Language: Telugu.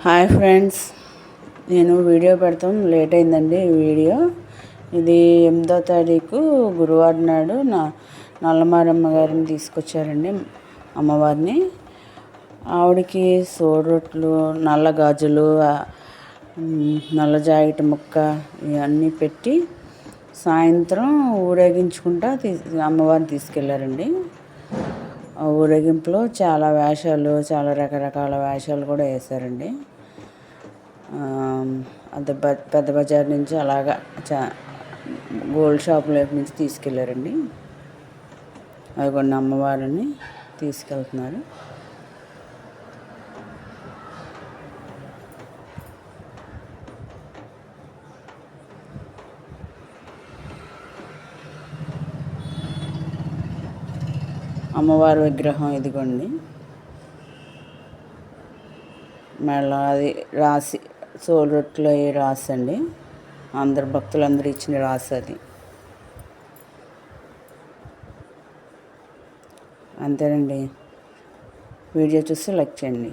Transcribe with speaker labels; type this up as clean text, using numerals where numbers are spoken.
Speaker 1: హాయ్ ఫ్రెండ్స్, నేను వీడియో పెడతాం లేట్ అయిందండి. ఈ వీడియో ఇది 8వ తారీఖు గురువారం నాడు నల్లమారమ్మ గారిని తీసుకొచ్చారండి, అమ్మవారిని. ఆవిడకి సోరొట్లు, నల్ల గాజులు, నల్ల జాకెట్ ముక్క ఇవన్నీ పెట్టి సాయంత్రం ఊరేగించుకుంటా అమ్మవారిని తీసుకెళ్లారండి. ఆ ఊరేగింపులో చాలా వేషాలు, చాలా రకరకాల వేషాలు కూడా వేశారండి. అంత పెద్ద బజార్ నుంచి అలాగా గోల్డ్ షాపుల నుంచి తీసుకెళ్ళారండి. అవి కొన్ని అమ్మవారిని తీసుకెళ్తున్నారు. అమ్మవారి విగ్రహం ఇదిగోండి, మళ్ళీ అది రాసి సోరొట్లు అవి రాసండి. అందరు భక్తులందరూ ఇచ్చిన రాసి అది. అంతేనండి. వీడియో చూసి లైక్ చేయండి.